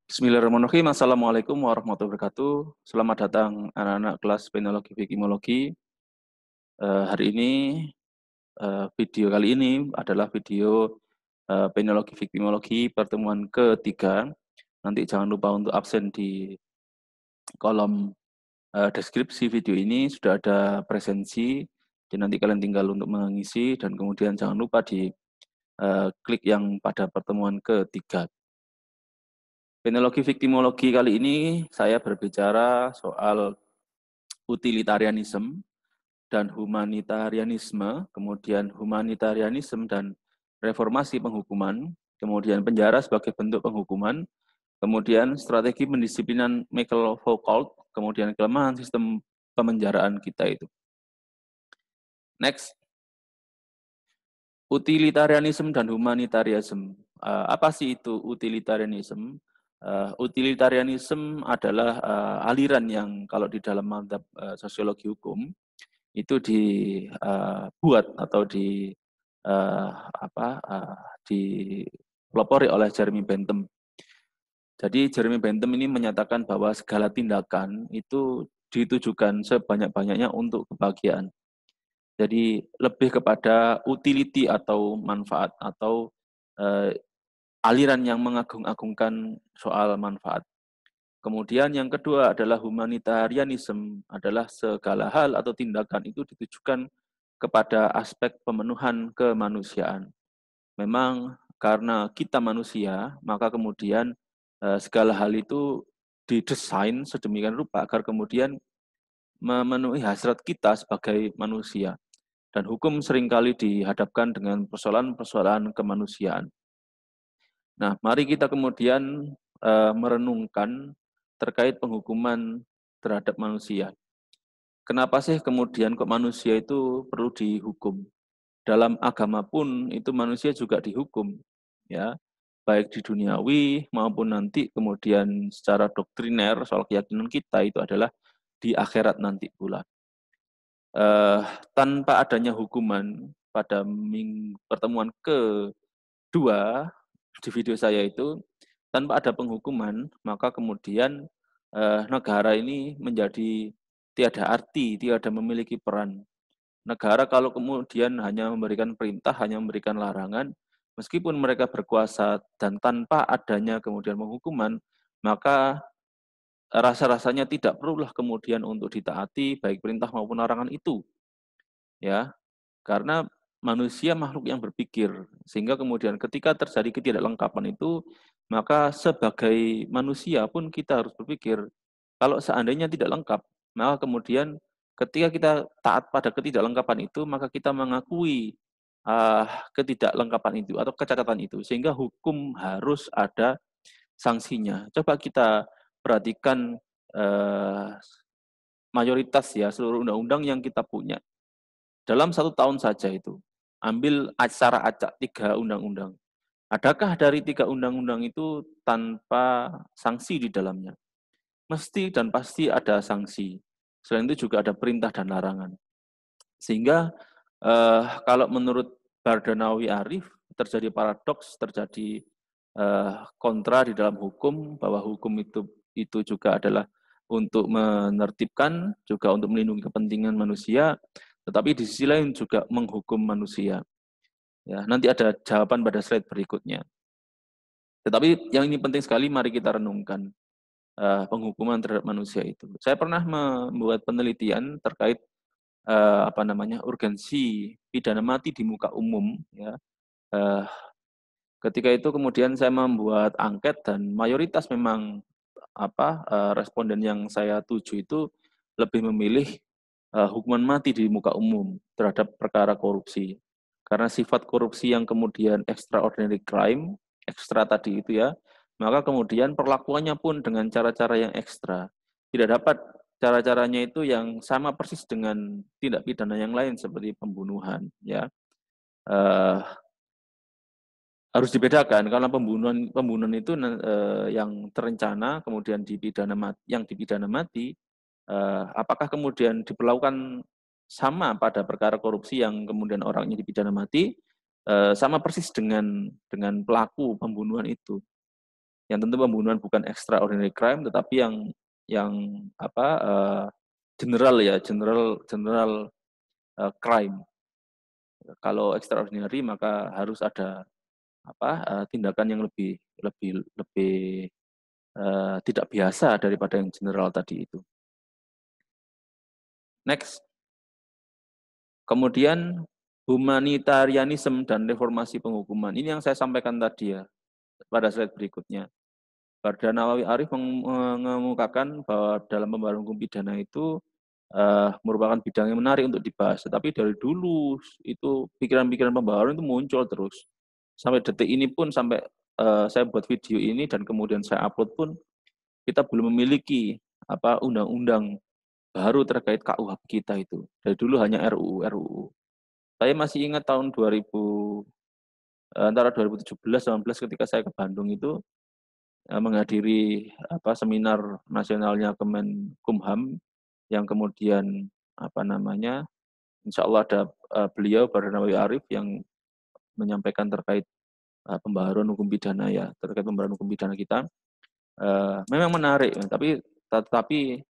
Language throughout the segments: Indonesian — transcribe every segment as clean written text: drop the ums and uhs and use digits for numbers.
Bismillahirrahmanirrahim. Assalamualaikum warahmatullahi wabarakatuh. Selamat datang anak-anak kelas Penologi Vikimologi. Hari ini, video kali ini adalah video Penologi Vikimologi pertemuan ketiga. Nanti jangan lupa untuk absen di kolom deskripsi video ini, sudah ada presensi. Jadi nanti kalian tinggal untuk mengisi dan kemudian jangan lupa di klik yang pada pertemuan ketiga. Penologi Viktimologi kali ini saya berbicara soal utilitarianisme dan humanitarianisme, kemudian humanitarianisme dan reformasi penghukuman, kemudian penjara sebagai bentuk penghukuman, kemudian strategi pendisiplinan Michael Foucault, kemudian kelemahan sistem pemenjaraan kita itu. Next, utilitarianisme dan humanitarianisme. Apa sih itu utilitarianisme? Utilitarianisme adalah aliran yang kalau di dalam mantap sosiologi hukum itu dibuat atau dipelopori oleh Jeremy Bentham. Jadi Jeremy Bentham ini menyatakan bahwa segala tindakan itu ditujukan sebanyak-banyaknya untuk kebahagiaan. Jadi lebih kepada utility atau manfaat atau aliran yang mengagung-agungkan soal manfaat. Kemudian yang kedua adalah humanitarianisme, adalah segala hal atau tindakan itu ditujukan kepada aspek pemenuhan kemanusiaan. Memang karena kita manusia, maka kemudian segala hal itu didesain sedemikian rupa agar kemudian memenuhi hasrat kita sebagai manusia. Dan hukum seringkali dihadapkan dengan persoalan-persoalan kemanusiaan. Nah, mari kita kemudian merenungkan terkait penghukuman terhadap manusia. Kenapa sih kemudian kok manusia itu perlu dihukum? Dalam agama pun itu manusia juga dihukum, ya, baik di duniawi maupun nanti kemudian secara doktriner soal keyakinan kita itu adalah di akhirat nanti pula. Tanpa adanya hukuman pada pertemuan kedua di video saya itu, tanpa ada penghukuman, maka kemudian negara ini menjadi tiada arti, tiada memiliki peran. Negara kalau kemudian hanya memberikan perintah, hanya memberikan larangan, meskipun mereka berkuasa dan tanpa adanya kemudian penghukuman, maka rasa-rasanya tidak perlulah kemudian untuk ditaati baik perintah maupun larangan itu, ya. Karena manusia makhluk yang berpikir, sehingga kemudian ketika terjadi ketidaklengkapan itu, maka sebagai manusia pun kita harus berpikir, kalau seandainya tidak lengkap, maka kemudian ketika kita taat pada ketidaklengkapan itu, maka kita mengakui ketidaklengkapan itu atau kecacatan itu, sehingga hukum harus ada sanksinya. Coba kita perhatikan mayoritas ya seluruh undang-undang yang kita punya. Dalam 1 tahun saja itu, ambil secara acak 3 undang-undang. Adakah dari 3 undang-undang itu tanpa sanksi di dalamnya? Mesti dan pasti ada sanksi. Selain itu juga ada perintah dan larangan. Sehingga kalau menurut Bardanawi Arif, terjadi paradoks, terjadi kontra di dalam hukum, bahwa hukum itu juga adalah untuk menertibkan, juga untuk melindungi kepentingan manusia, tetapi di sisi lain juga menghukum manusia. Ya, nanti ada jawaban pada slide berikutnya. Tetapi yang ini penting sekali, mari kita renungkan penghukuman terhadap manusia itu. Saya pernah membuat penelitian terkait urgensi pidana mati di muka umum. Ya. Ketika itu kemudian saya membuat angket dan mayoritas memang responden yang saya tuju itu lebih memilih hukuman mati di muka umum terhadap perkara korupsi. Karena sifat korupsi yang kemudian extraordinary crime, ekstra tadi itu ya, maka kemudian perlakuannya pun dengan cara-cara yang ekstra. Tidak dapat cara-caranya itu yang sama persis dengan tindak pidana yang lain seperti pembunuhan, ya. Harus dibedakan karena pembunuhan itu yang terencana kemudian dipidana mati, apakah kemudian diperlakukan sama pada perkara korupsi yang kemudian orangnya dipidana mati, sama persis dengan pelaku pembunuhan itu. yang tentu pembunuhan bukan extraordinary crime, tetapi yang apa, general ya, general general, crime. Kalau extraordinary maka harus ada apa, tindakan yang lebih lebih lebih, tidak biasa daripada yang general tadi itu. Next, kemudian humanitarianisme dan reformasi penghukuman. Ini yang saya sampaikan tadi ya, pada slide berikutnya. Perdana Nawawi Arif mengemukakan bahwa dalam pembahasan hukum pidana itu merupakan bidang yang menarik untuk dibahas. Tetapi dari dulu itu pikiran-pikiran pembaharuan itu muncul terus. Sampai detik ini pun, sampai saya buat video ini dan kemudian saya upload pun, kita belum memiliki apa undang-undang baru terkait KUHP kita itu. Dari dulu hanya RUU. Saya masih ingat tahun 2000, antara 2017-2018 ketika saya ke Bandung itu, menghadiri apa seminar nasionalnya Kemenkumham, yang kemudian apa namanya, insya Allah ada beliau Perdana Nawawi Arif yang menyampaikan terkait pembaharuan hukum pidana ya, terkait pembaharuan hukum pidana kita. Memang menarik, tetapi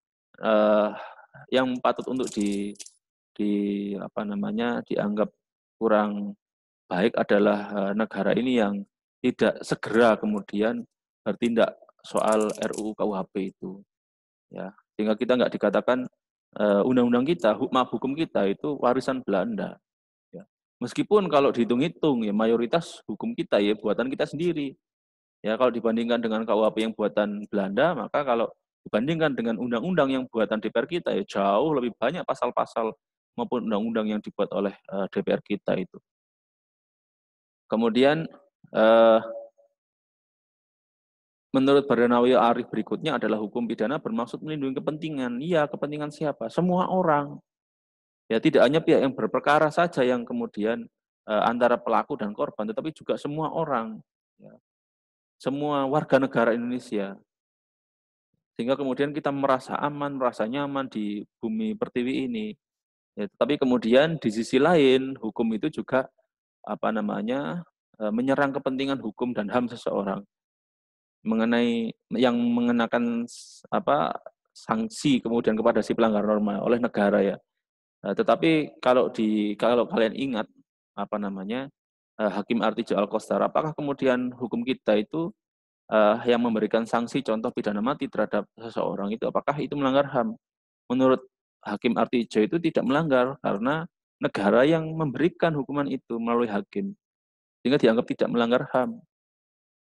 yang patut untuk di apa namanya, dianggap kurang baik adalah negara ini yang tidak segera kemudian bertindak soal RUU KUHP itu, ya. Sehingga kita nggak dikatakan undang-undang kita, hukum kita itu warisan Belanda, ya. Meskipun kalau dihitung-hitung ya mayoritas hukum kita ya buatan kita sendiri. Ya kalau dibandingkan dengan KUHP yang buatan Belanda, maka kalau dibandingkan dengan undang-undang yang buatan DPR kita ya jauh lebih banyak pasal-pasal maupun undang-undang yang dibuat oleh DPR kita itu. Kemudian menurut Perdana Nawawi Arif berikutnya adalah hukum pidana bermaksud melindungi kepentingan. Iya, kepentingan siapa? Semua orang. Ya tidak hanya pihak yang berperkara saja yang kemudian antara pelaku dan korban, tetapi juga semua orang. Ya. Semua warga negara Indonesia. Sehingga kemudian kita merasa aman, merasa nyaman di bumi pertiwi ini. Ya, tetapi kemudian di sisi lain hukum itu juga apa namanya menyerang kepentingan hukum dan HAM seseorang mengenai yang mengenakan apa sanksi kemudian kepada si pelanggar norma oleh negara ya. Tetapi kalau kalian ingat apa namanya Hakim Artijo Alkostar, apakah kemudian hukum kita itu yang memberikan sanksi contoh pidana mati terhadap seseorang itu apakah itu melanggar HAM? Menurut Hakim Artijo itu tidak melanggar karena negara yang memberikan hukuman itu melalui hakim, sehingga dianggap tidak melanggar HAM.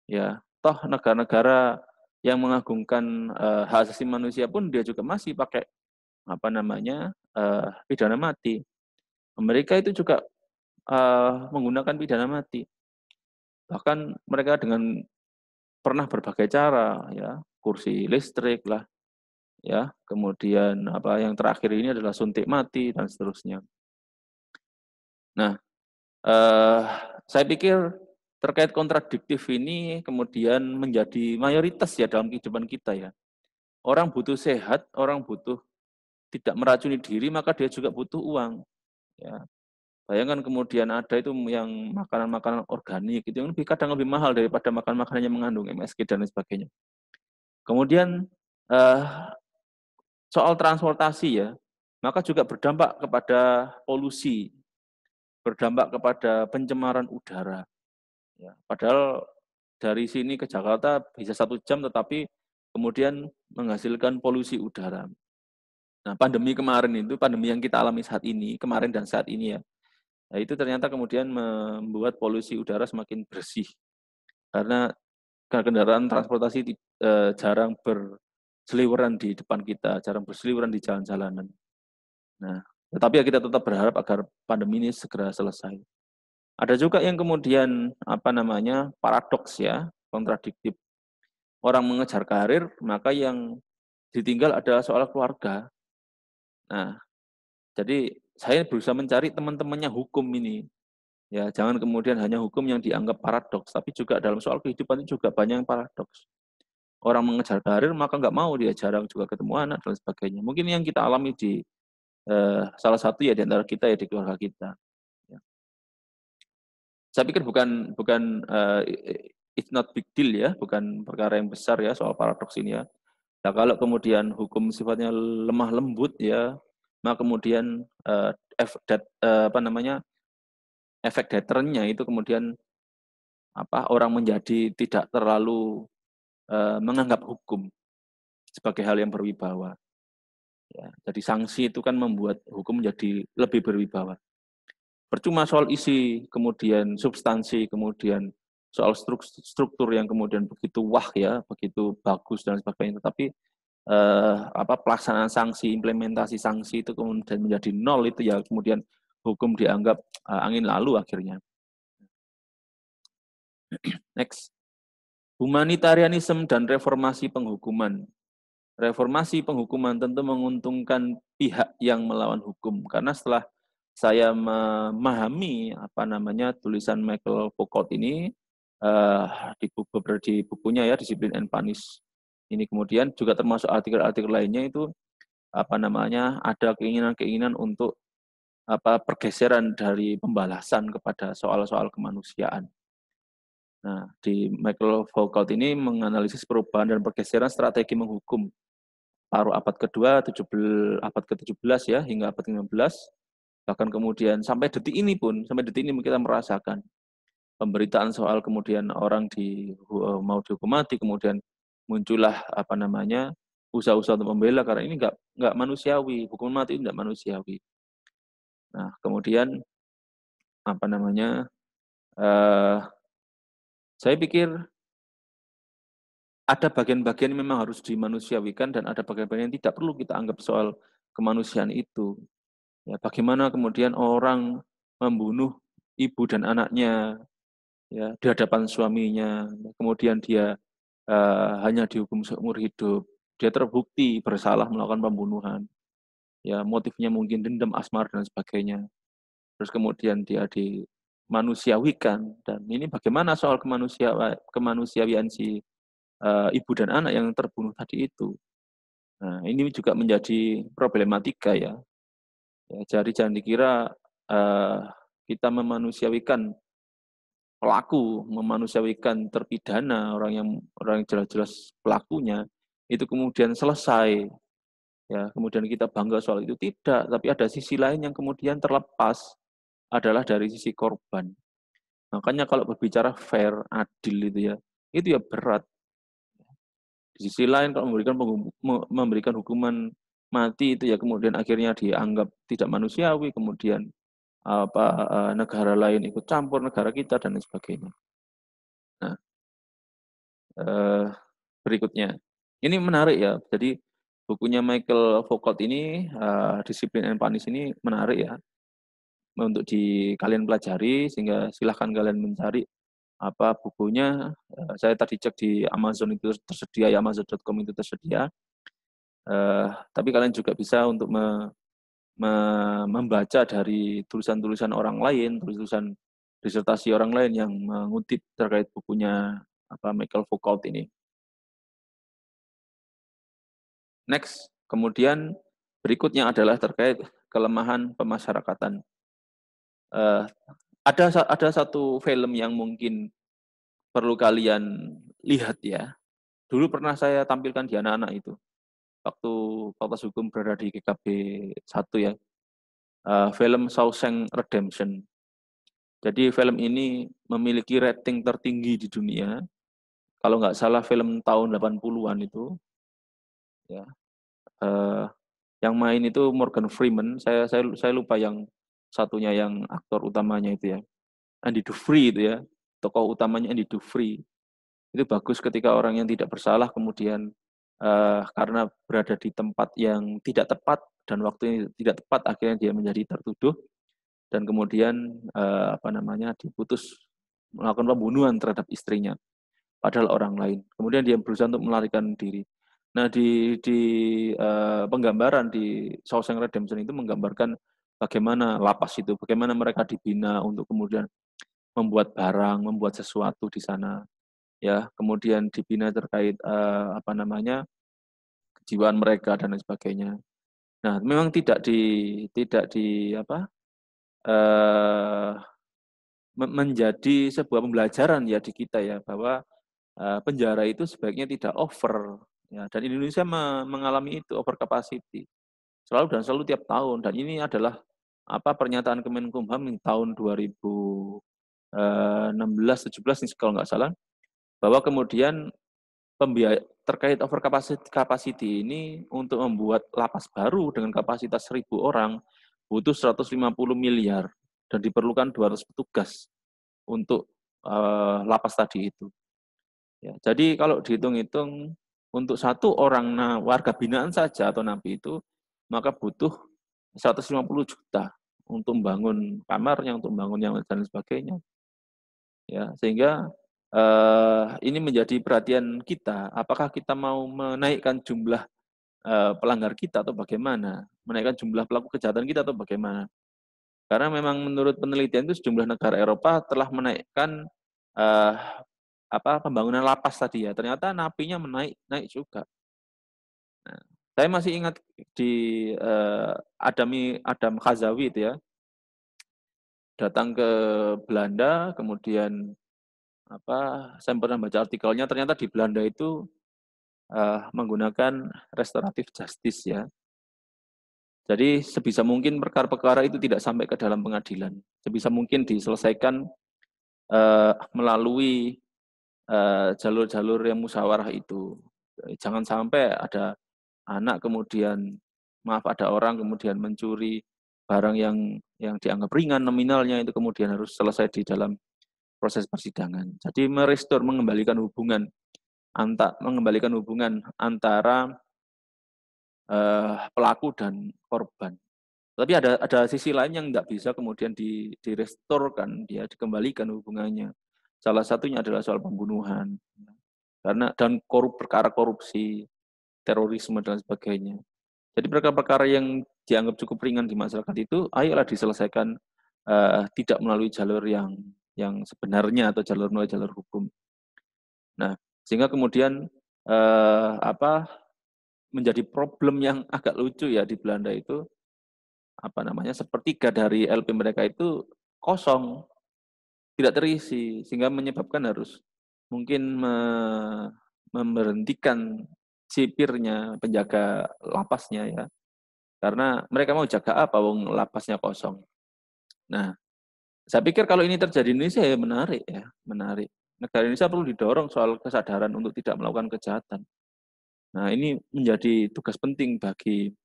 Ya, toh negara-negara yang mengagungkan hak asasi manusia pun dia juga masih pakai apa namanya pidana mati. Mereka itu juga menggunakan pidana mati. Bahkan mereka dengan pernah berbagai cara, ya kursi listrik lah, ya kemudian apa yang terakhir ini adalah suntik mati dan seterusnya. Nah, saya pikir terkait kontradiktif ini kemudian menjadi mayoritas ya dalam kehidupan kita ya. Orang butuh sehat, orang butuh tidak meracuni diri, maka dia juga butuh uang. Ya. Bayangkan kemudian ada itu yang makanan-makanan organik itu yang kadang lebih mahal daripada makan-makanan yang mengandung MSG dan lain sebagainya. Kemudian soal transportasi ya, maka juga berdampak kepada polusi, berdampak kepada pencemaran udara. Ya, padahal dari sini ke Jakarta bisa 1 jam, tetapi kemudian menghasilkan polusi udara. Nah, pandemi kemarin itu, pandemi yang kita alami saat ini, kemarin dan saat ini ya, nah itu ternyata kemudian membuat polusi udara semakin bersih. Karena kendaraan transportasi jarang berseliweran di depan kita, jarang berseliweran di jalan-jalanan. Nah, tetapi ya kita tetap berharap agar pandemi ini segera selesai. Ada juga yang kemudian apa namanya paradoks ya, kontradiktif. Orang mengejar karir, maka yang ditinggal adalah soal keluarga. Nah, jadi saya berusaha mencari teman-temannya hukum ini. Ya, jangan kemudian hanya hukum yang dianggap paradoks, tapi juga dalam soal kehidupan itu juga banyak yang paradoks. Orang mengejar karir, maka nggak mau dia jarang juga ketemu anak dan sebagainya. Mungkin yang kita alami di salah satu ya di antara kita ya di keluarga kita. Ya. Saya pikir bukan it's not big deal ya, bukan perkara yang besar ya soal paradoks ini ya. Nah, kalau kemudian hukum sifatnya lemah lembut ya, maka kemudian apa namanya, efek deterrennya itu kemudian orang menjadi tidak terlalu menganggap hukum sebagai hal yang berwibawa. Ya, jadi sanksi itu kan membuat hukum menjadi lebih berwibawa. Percuma soal isi, kemudian substansi, kemudian soal struktur yang kemudian begitu wah ya, begitu bagus dan sebagainya. Tetapi pelaksanaan sanksi, implementasi sanksi itu kemudian menjadi nol itu ya kemudian hukum dianggap angin lalu akhirnya. Next, humanitarianisme dan reformasi penghukuman. Reformasi penghukuman tentu menguntungkan pihak yang melawan hukum karena setelah saya memahami tulisan Michael Foucault ini di bukunya ya Discipline and Punish ini kemudian juga termasuk artikel-artikel lainnya itu ada keinginan-keinginan untuk pergeseran dari pembalasan kepada soal-soal kemanusiaan. Nah, di Michael Foucault ini menganalisis perubahan dan pergeseran strategi menghukum paruh abad kedua, abad ke-17 ya, hingga abad ke-15. Bahkan kemudian sampai detik ini kita merasakan pemberitaan soal kemudian orang mau dihukum mati, kemudian muncullah usaha-usaha untuk membela karena ini nggak manusiawi, hukuman mati itu nggak manusiawi. Nah, kemudian saya pikir ada bagian-bagian yang memang harus dimanusiawikan dan ada bagian-bagian yang tidak perlu kita anggap soal kemanusiaan itu. Ya, bagaimana kemudian orang membunuh ibu dan anaknya ya di hadapan suaminya, kemudian dia hanya dihukum seumur hidup, dia terbukti bersalah melakukan pembunuhan, ya motifnya mungkin dendam, asmara dan sebagainya. Terus kemudian dia dimanusiawikan dan ini bagaimana soal kemanusiawian si ibu dan anak yang terbunuh tadi itu. Nah, ini juga menjadi problematika ya. Jadi jangan dikira kita memanusiawikan pelaku, memanusiawikan terpidana, orang yang jelas-jelas pelakunya, itu kemudian selesai. Ya, kemudian kita bangga soal itu tidak, tapi ada sisi lain yang kemudian terlepas adalah dari sisi korban. Makanya kalau berbicara fair, adil itu ya berat. Di sisi lain kalau memberikan hukuman mati itu ya kemudian akhirnya dianggap tidak manusiawi, kemudian negara lain ikut campur, negara kita dan lain sebagainya. Nah, berikutnya. Ini menarik ya. Jadi bukunya Michael Foucault ini Discipline and Punish ini menarik ya untuk kalian pelajari sehingga silahkan kalian mencari bukunya. Saya tadi cek di Amazon itu tersedia ya, amazon.com itu tersedia. Tapi kalian juga bisa untuk membaca dari tulisan-tulisan orang lain, tulisan disertasi orang lain yang mengutip terkait bukunya Michael Foucault ini. Next, kemudian berikutnya adalah terkait kelemahan pemasyarakatan. Ada satu film yang mungkin perlu kalian lihat ya. Dulu pernah saya tampilkan di anak-anak itu. Waktu Fakultas Hukum berada di GKB 1 ya. Film Shawshank Redemption. Jadi film ini memiliki rating tertinggi di dunia. Kalau nggak salah film tahun 80-an itu. Ya. Yang main itu Morgan Freeman. Saya lupa yang satunya yang aktor utamanya itu ya. Andy Dufresne itu ya. Tokoh utamanya Andy Dufresne. Itu bagus ketika orang yang tidak bersalah kemudian karena berada di tempat yang tidak tepat dan waktu yang tidak tepat akhirnya dia menjadi tertuduh dan kemudian diputus melakukan pembunuhan terhadap istrinya padahal orang lain. Kemudian dia berusaha untuk melarikan diri. Nah, di penggambaran di Shawshank Redemption itu menggambarkan bagaimana lapas itu, bagaimana mereka dibina untuk kemudian membuat barang, membuat sesuatu di sana. Ya, kemudian dibina terkait kejiwaan mereka dan lain sebagainya. Nah, memang tidak di menjadi sebuah pembelajaran ya di kita ya, bahwa penjara itu sebaiknya tidak over ya, dan Indonesia mengalami itu over capacity selalu dan selalu tiap tahun, dan ini adalah pernyataan Kemenkumham di tahun 2016 17 nih kalau nggak salah, bahwa kemudian terkait over capacity ini untuk membuat lapas baru dengan kapasitas 1.000 orang butuh 150 miliar dan diperlukan 200 petugas untuk lapas tadi itu. Ya, jadi kalau dihitung-hitung untuk satu orang warga binaan saja atau napi itu maka butuh 150 juta untuk membangun kamarnya, untuk membangun yang dan sebagainya. Ya, sehingga ini menjadi perhatian kita, apakah kita mau menaikkan jumlah pelanggar kita atau bagaimana? Menaikkan jumlah pelaku kejahatan kita atau bagaimana? Karena memang menurut penelitian itu sejumlah negara Eropa telah menaikkan eh, pembangunan lapas tadi ya. Ternyata napinya naik juga. Nah, saya masih ingat di Adam Khazawi itu ya, datang ke Belanda, kemudian saya pernah baca artikelnya, ternyata di Belanda itu menggunakan restoratif justice ya. Jadi sebisa mungkin perkara-perkara itu tidak sampai ke dalam pengadilan. Sebisa mungkin diselesaikan melalui jalur-jalur yang musyawarah itu. Jangan sampai ada anak kemudian, ada orang kemudian mencuri barang yang dianggap ringan nominalnya, itu kemudian harus selesai di dalam proses persidangan. Jadi mengembalikan hubungan antara pelaku dan korban. Tapi ada sisi lain yang tidak bisa kemudian direstorkan, dia dikembalikan hubungannya. Salah satunya adalah soal pembunuhan, dan perkara korupsi, terorisme dan sebagainya. Jadi perkara-perkara yang dianggap cukup ringan di masyarakat itu, ayolah diselesaikan tidak melalui jalur yang sebenarnya atau melalui jalur hukum. Nah, sehingga kemudian menjadi problem yang agak lucu ya di Belanda itu, sepertiga dari LP mereka itu kosong, tidak terisi, sehingga menyebabkan harus mungkin memberhentikan sipirnya, penjaga lapasnya ya, karena mereka mau jaga apa wong lapasnya kosong. Nah, saya pikir kalau ini terjadi di Indonesia ya menarik ya, menarik. Negara Indonesia perlu didorong soal kesadaran untuk tidak melakukan kejahatan. Nah, ini menjadi tugas penting bagi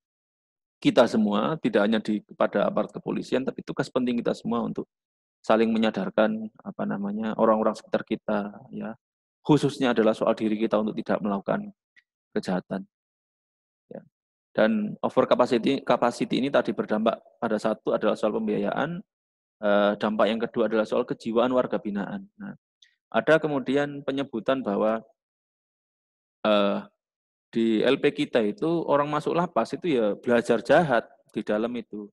kita semua, tidak hanya kepada aparat kepolisian, tapi tugas penting kita semua untuk saling menyadarkan orang-orang sekitar kita ya. Khususnya adalah soal diri kita untuk tidak melakukan kejahatan. Ya. Dan over capacity ini tadi berdampak pada satu adalah soal pembiayaan, dampak yang kedua adalah soal kejiwaan warga binaan. Nah, ada kemudian penyebutan bahwa di LP kita itu orang masuk lapas itu ya belajar jahat di dalam itu.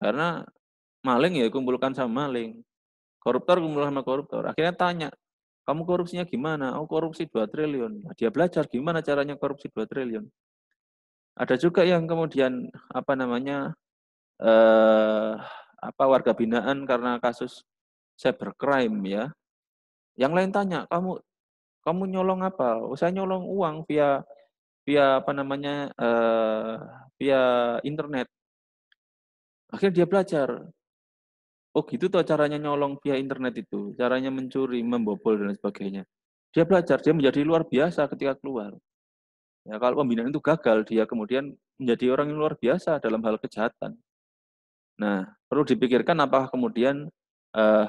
Karena maling ya kumpulkan sama maling, koruptor kumpul sama koruptor. Akhirnya tanya, kamu korupsinya gimana? Oh, korupsi 2 triliun. Nah, dia belajar gimana caranya korupsi 2 triliun. Ada juga yang kemudian eh, warga binaan karena kasus cybercrime ya. Yang lain tanya, kamu nyolong apa? Oh, saya nyolong uang via via via internet. Akhirnya dia belajar. Oh gitu tuh caranya nyolong via internet itu, caranya mencuri, membobol dan sebagainya. Dia belajar, dia menjadi luar biasa ketika keluar. Ya, kalau pembinaan itu gagal, dia kemudian menjadi orang yang luar biasa dalam hal kejahatan. Nah, perlu dipikirkan apakah kemudian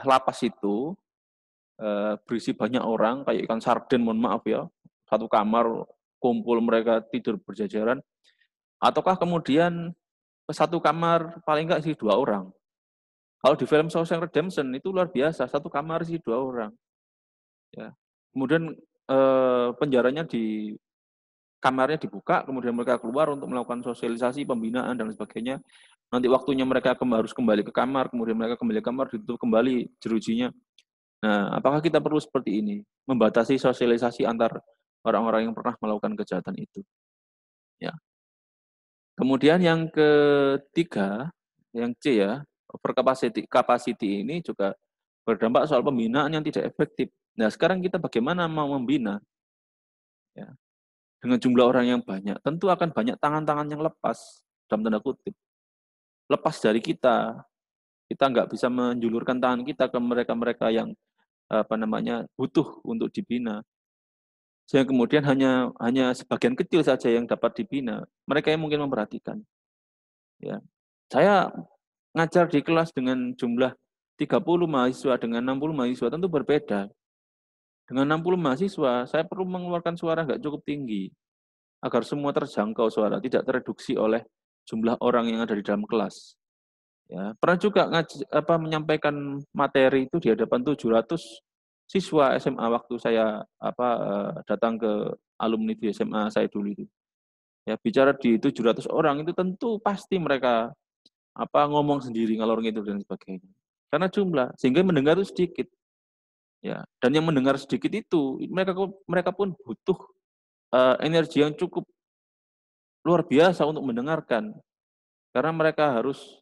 lapas itu berisi banyak orang, kayak ikan sarden, mohon maaf ya, satu kamar kumpul mereka tidur berjajaran, ataukah kemudian satu kamar paling enggak sih 2 orang. Kalau di film Shawshank Redemption itu luar biasa, satu kamar sih 2 orang. Ya. Kemudian penjaranya kamarnya dibuka, kemudian mereka keluar untuk melakukan sosialisasi, pembinaan dan sebagainya. Nanti waktunya mereka harus kembali ke kamar, kemudian mereka kembali ke kamar, ditutup kembali jerujinya. Nah, apakah kita perlu seperti ini? Membatasi sosialisasi antar orang-orang yang pernah melakukan kejahatan itu. Ya. Kemudian yang ketiga, yang C ya, over capacity ini juga berdampak soal pembinaan yang tidak efektif. Nah, sekarang kita bagaimana mau membina, ya, dengan jumlah orang yang banyak, tentu akan banyak tangan-tangan yang lepas, dalam tanda kutip, lepas dari kita. Kita nggak bisa menjulurkan tangan kita ke mereka-mereka yang, butuh untuk dibina. Sehingga kemudian hanya hanya sebagian kecil saja yang dapat dibina, mereka yang mungkin memperhatikan, ya. Saya ngajar di kelas dengan jumlah 30 mahasiswa dengan 60 mahasiswa tentu berbeda. Dengan 60 mahasiswa, saya perlu mengeluarkan suara nggak cukup tinggi, agar semua terjangkau suara, tidak tereduksi oleh jumlah orang yang ada di dalam kelas. Ya, pernah juga menyampaikan materi itu di hadapan 700 siswa SMA waktu saya datang ke alumni di SMA saya dulu itu. Ya, bicara di 700 orang itu tentu pasti mereka ngomong sendiri ngalor ngidul dan sebagainya. Karena jumlah, sehingga mendengar itu sedikit. Ya, dan yang mendengar sedikit itu mereka pun butuh energi yang cukup luar biasa untuk mendengarkan, karena mereka harus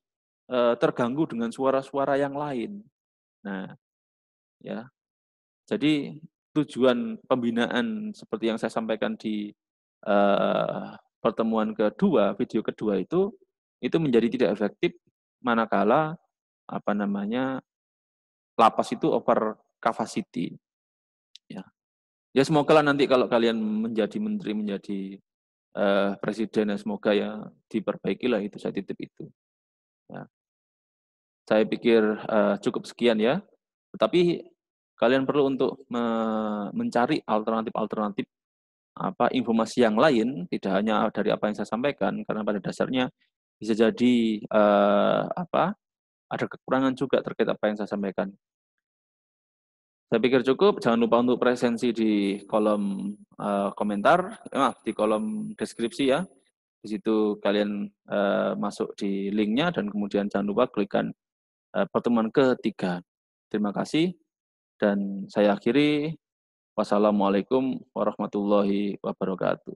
terganggu dengan suara-suara yang lain. Nah, ya, jadi tujuan pembinaan seperti yang saya sampaikan di pertemuan kedua, video kedua itu menjadi tidak efektif manakala lapas itu over capacity. Ya, ya semoga lah nanti kalau kalian menjadi menteri, menjadi presiden, ya semoga ya diperbaiki lah itu, saya titip itu. Ya. Saya pikir cukup sekian ya. Tetapi kalian perlu untuk mencari alternatif-alternatif informasi yang lain, tidak hanya dari apa yang saya sampaikan, karena pada dasarnya bisa jadi ada kekurangan juga terkait apa yang saya sampaikan. Saya pikir cukup. Jangan lupa untuk presensi di kolom komentar, di kolom deskripsi ya. Di situ kalian masuk di linknya dan kemudian jangan lupa klikkan pertemuan ketiga. Terima kasih dan saya akhiri. Wassalamualaikum warahmatullahi wabarakatuh.